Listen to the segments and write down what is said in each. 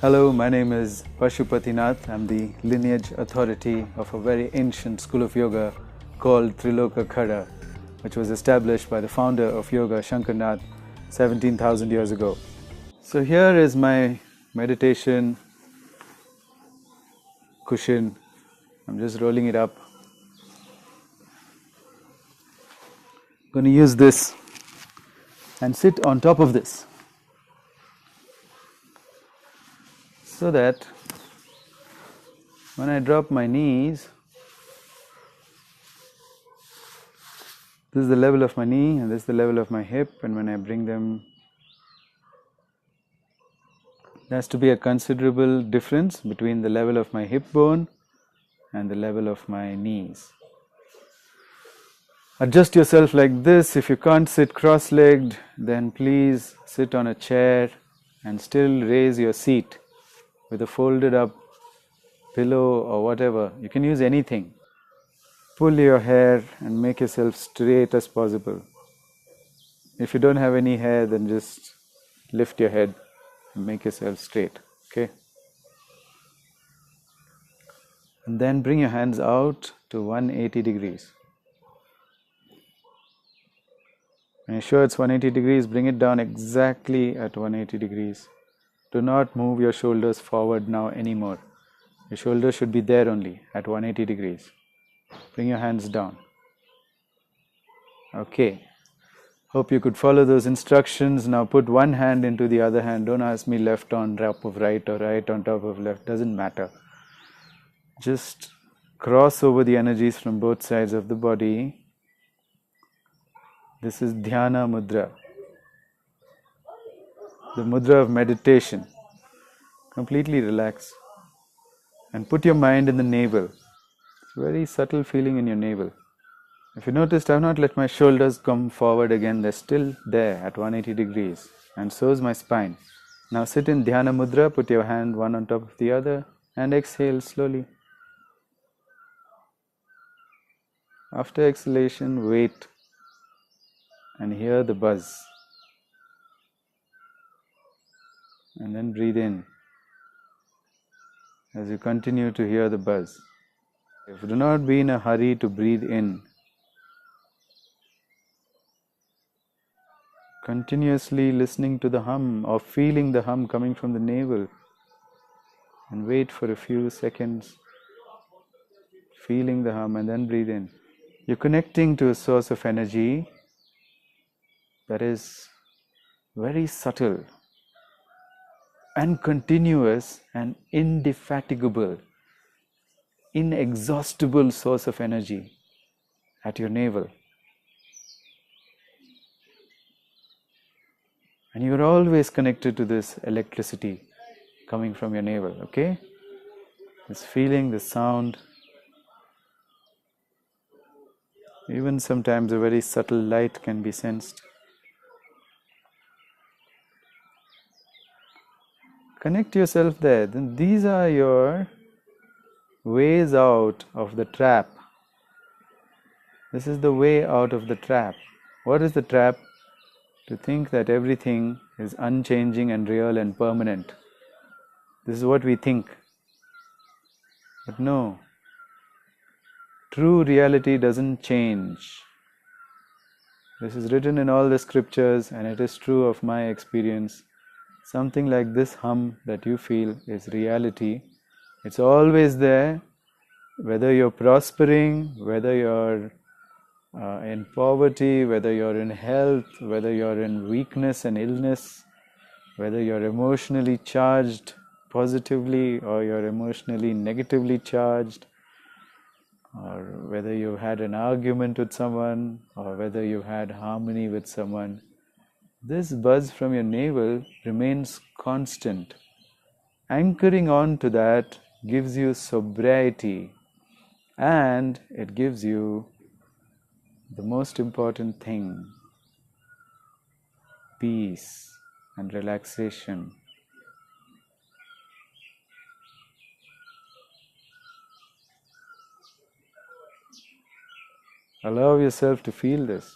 Hello, my name is Pashupatinath. I'm the lineage authority of a very ancient school of yoga called Triloka Khada, which was established by the founder of yoga, Shankarnath, 17,000 years ago. So here is my meditation cushion. I'm just rolling it up. I'm going to use this and sit on top of this, so that when I drop my knees, this is the level of my knee and this is the level of my hip, and when I bring them, there has to be a considerable difference between the level of my hip bone and the level of my knees. Adjust yourself like this. If you can't sit cross-legged, then please sit on a chair and still raise your seat with a folded up pillow or whatever. You can use anything. Pull your hair and make yourself straight as possible. If you don't have any hair, then just lift your head and make yourself straight. Okay? And then bring your hands out to 180 degrees. When you're sure it's 180 degrees, bring it down exactly at 180 degrees. Do not move your shoulders forward now anymore. Your shoulders should be there only at 180 degrees. Bring your hands down. Okay. Hope you could follow those instructions. Now put one hand into the other hand. Don't ask me left on top of right or right on top of left. Doesn't matter. Just cross over the energies from both sides of the body. This is Dhyana Mudra, the mudra of meditation. Completely relax and put your mind in the navel. It's a very subtle feeling in your navel. If you noticed, I have not let my shoulders come forward again. They're still there at 180 degrees, and so is my spine. Now sit in Dhyana Mudra, put your hand one on top of the other and exhale slowly. After exhalation, wait and hear the buzz. And then breathe in as you continue to hear the buzz. Do not be in a hurry to breathe in. Continuously listening to the hum or feeling the hum coming from the navel, and wait for a few seconds, feeling the hum, and then breathe in. You're connecting to a source of energy that is very subtle and continuous and indefatigable, inexhaustible source of energy at your navel. And you're always connected to this electricity coming from your navel, okay? This feeling, this sound. Even sometimes a very subtle light can be sensed. Connect yourself there. Then these are your ways out of the trap. This is the way out of the trap. What is the trap? To think that everything is unchanging and real and permanent. This is what we think. But no. True reality doesn't change. This is written in all the scriptures, and it is true of my experience. Something like this hum that you feel is reality. It's always there, whether you're prospering, whether you're in poverty, whether you're in health, whether you're in weakness and illness, whether you're emotionally charged positively or you're emotionally negatively charged, or whether you had an argument with someone, or whether you had harmony with someone. This buzz from your navel remains constant. Anchoring on to that gives you sobriety, and it gives you the most important thing, peace and relaxation. Allow yourself to feel this.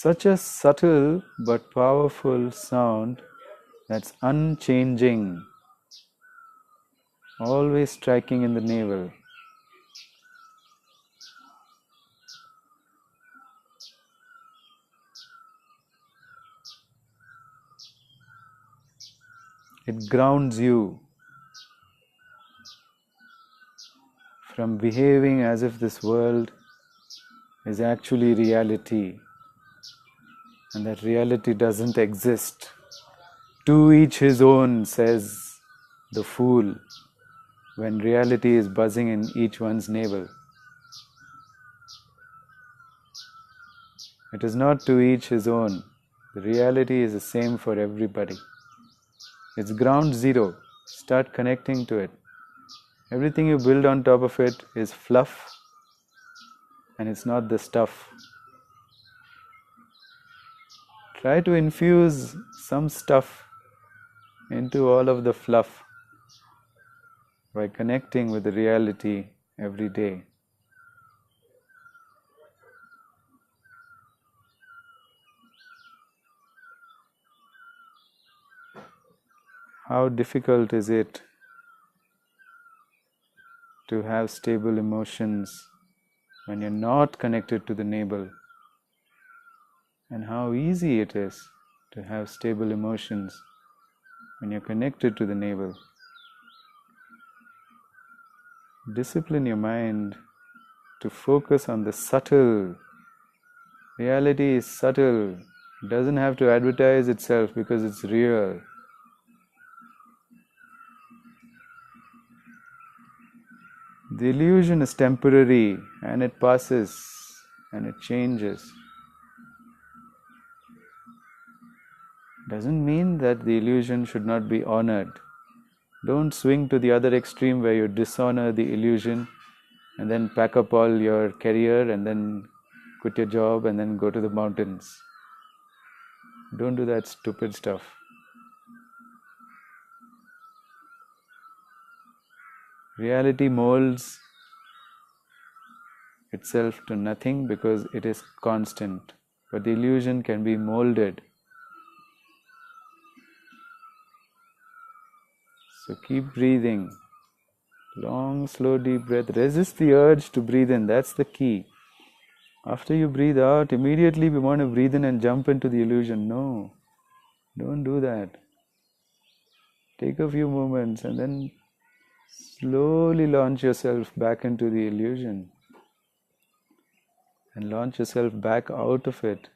such a subtle but powerful sound that's unchanging, always striking in the navel. It grounds you from behaving as if this world is actually reality and that reality doesn't exist. To each his own, says the fool, when reality is buzzing in each one's navel. It is not to each his own. The reality is the same for everybody. It's ground zero. Start connecting to it. Everything you build on top of it is fluff, and it's not the stuff. Try to infuse some stuff into all of the fluff by connecting with the reality every day. How difficult is it to have stable emotions when you're not connected to the navel? And how easy it is to have stable emotions when you're connected to the navel. Discipline your mind to focus on the subtle. Reality is subtle. It doesn't have to advertise itself because it's real. The illusion is temporary and it passes and it changes. Doesn't mean that the illusion should not be honored. Don't swing to the other extreme where you dishonor the illusion and then pack up all your career and then quit your job and then go to the mountains. Don't do that stupid stuff. Reality molds itself to nothing because it is constant, but the illusion can be molded. So keep breathing. Long, slow, deep breath. Resist the urge to breathe in. That's the key. After you breathe out, immediately we want to breathe in and jump into the illusion. No, don't do that. Take a few moments and then slowly launch yourself back into the illusion. And launch yourself back out of it.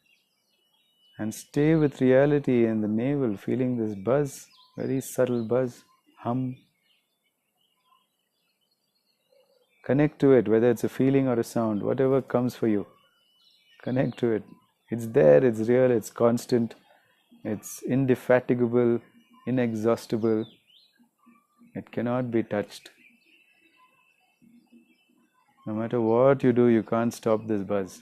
And stay with reality in the navel, feeling this buzz, very subtle buzz, hum. Connect to it, whether it's a feeling or a sound, whatever comes for you. Connect to it. It's there, it's real, it's constant, it's indefatigable, inexhaustible. It cannot be touched. No matter what you do, you can't stop this buzz.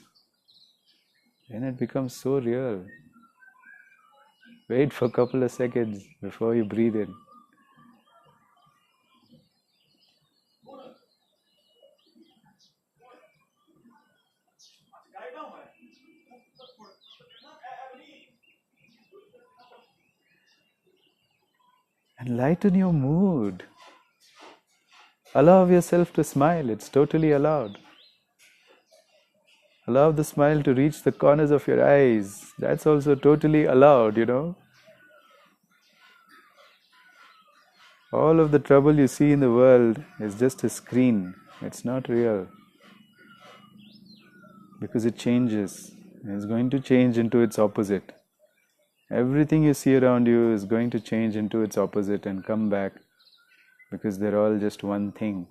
Then it becomes so real. Wait for a couple of seconds before you breathe in. And lighten your mood. Allow yourself to smile. It's totally allowed. Allow the smile to reach the corners of your eyes. That's also totally allowed, All of the trouble you see in the world is just a screen. It's not real. Because it changes. It's going to change into its opposite. Everything you see around you is going to change into its opposite and come back because they're all just one thing.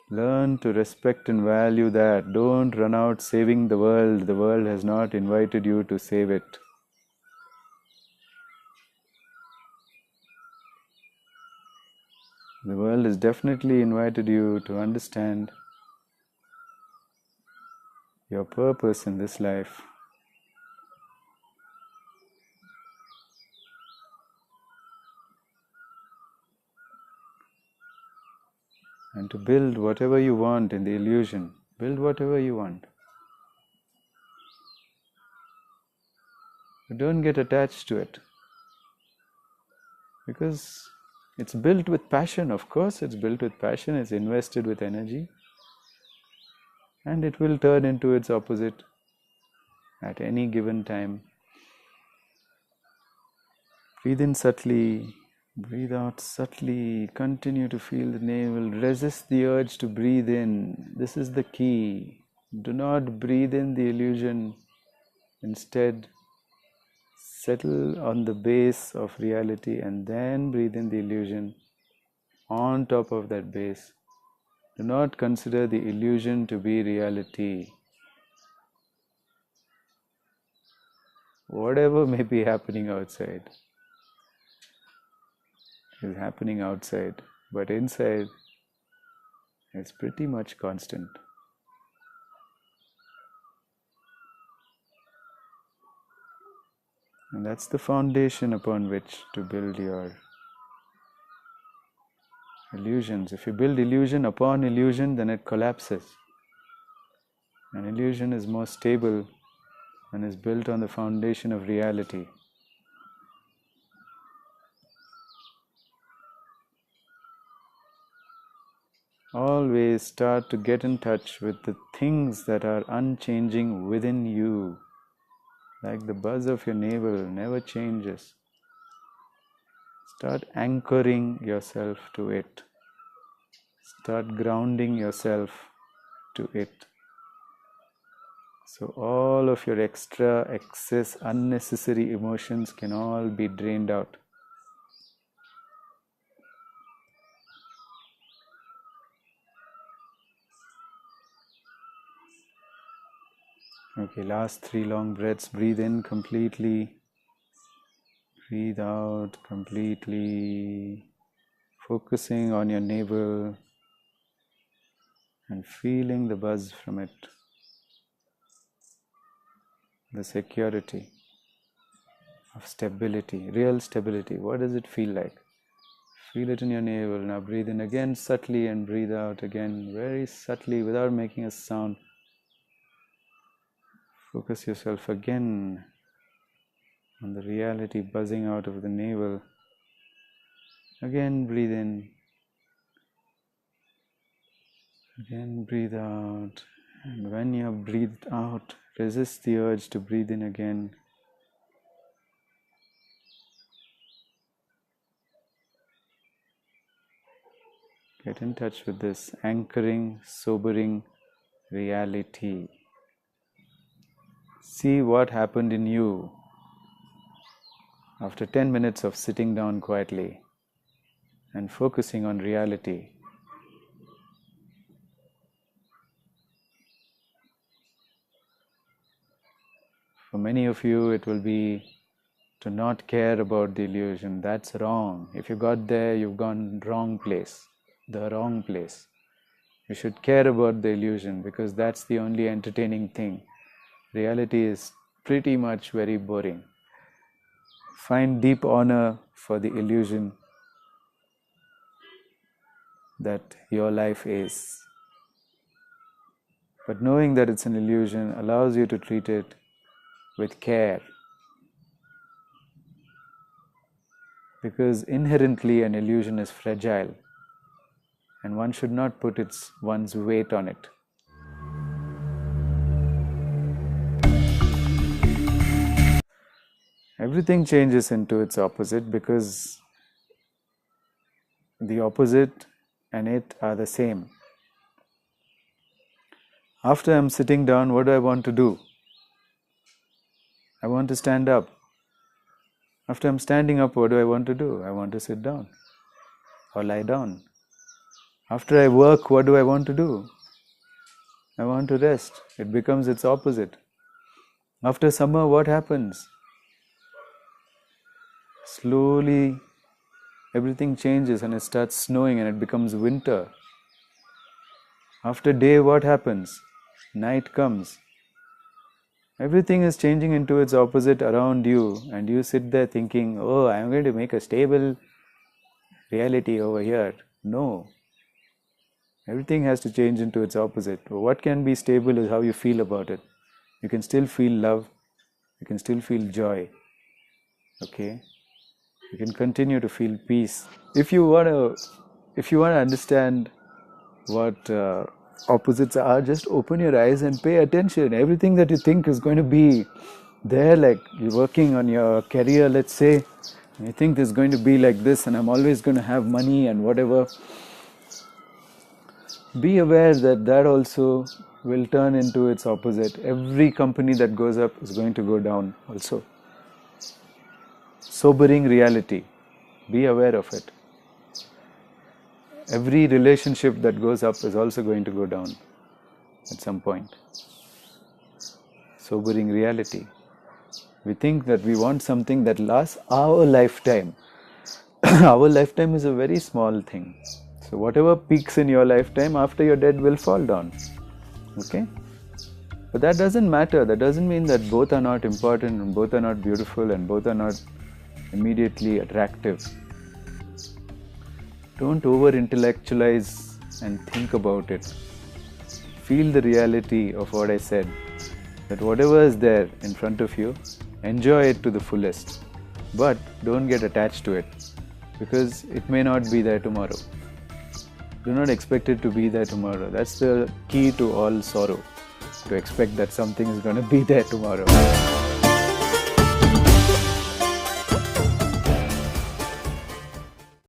Learn to respect and value that. Don't run out saving the world. The world has not invited you to save it. The world has definitely invited you to understand your purpose in this life. And to build whatever you want in the illusion. Build whatever you want. Don't get attached to it. Because it's built with passion. Of course, it's built with passion. It's invested with energy. And it will turn into its opposite at any given time. Breathe in subtly. Breathe out subtly. Continue to feel the navel. Resist the urge to breathe in. This is the key. Do not breathe in the illusion. Instead, settle on the base of reality and then breathe in the illusion on top of that base. Do not consider the illusion to be reality. Whatever may be happening outside is happening outside, but inside it's pretty much constant. And that's the foundation upon which to build your illusions. If you build illusion upon illusion, then it collapses. An illusion is more stable and is built on the foundation of reality. Always start to get in touch with the things that are unchanging within you. Like the buzz of your navel never changes. Start anchoring yourself to it. Start grounding yourself to it. So all of your extra, excess, unnecessary emotions can all be drained out. Okay, last 3 long breaths. Breathe in completely. Breathe out completely. Focusing on your navel and feeling the buzz from it. The security of stability, real stability. What does it feel like? Feel it in your navel. Now breathe in again subtly and breathe out again very subtly without making a sound. Focus yourself again on the reality buzzing out of the navel. Again breathe in. Again breathe out. And when you have breathed out, resist the urge to breathe in again. Get in touch with this anchoring, sobering reality. See what happened in you after 10 minutes of sitting down quietly and focusing on reality. For many of you, it will be to not care about the illusion. That's wrong. If you got there, you've gone wrong place, the wrong place. You should care about the illusion because that's the only entertaining thing. Reality is pretty much very boring. Find deep honor for the illusion that your life is. But knowing that it's an illusion allows you to treat it with care. Because inherently an illusion is fragile and one should not put one's weight on it. Everything changes into its opposite because the opposite and it are the same. After I'm sitting down, what do I want to do? I want to stand up. After I'm standing up, what do I want to do? I want to sit down or lie down. After I work, what do I want to do? I want to rest. It becomes its opposite. After summer, what happens? Slowly, everything changes and it starts snowing and it becomes winter. After day, what happens? Night comes. Everything is changing into its opposite around you and you sit there thinking, oh, I'm going to make a stable reality over here. No. Everything has to change into its opposite. What can be stable is how you feel about it. You can still feel love. You can still feel joy. Okay, you can continue to feel peace. If you want to understand what opposites are, just open your eyes and pay attention. Everything that you think is going to be there, like you're working on your career, let's say, and you think there's going to be like this and I'm always going to have money and whatever, be aware that that also will turn into its opposite. Every company that goes up is going to go down also. Sobering reality. Be aware of it. Every relationship that goes up is also going to go down at some point. Sobering reality. We think that we want something that lasts our lifetime. Our lifetime is a very small thing. So whatever peaks in your lifetime, after you're dead, will fall down. Okay? But that doesn't matter. That doesn't mean that both are not important and both are not beautiful and both are not immediately attractive. Don't over-intellectualize and think about it. Feel the reality of what I said. That whatever is there in front of you, enjoy it to the fullest. But don't get attached to it, because it may not be there tomorrow. Do not expect it to be there tomorrow. That's the key to all sorrow, to expect that something is going to be there tomorrow.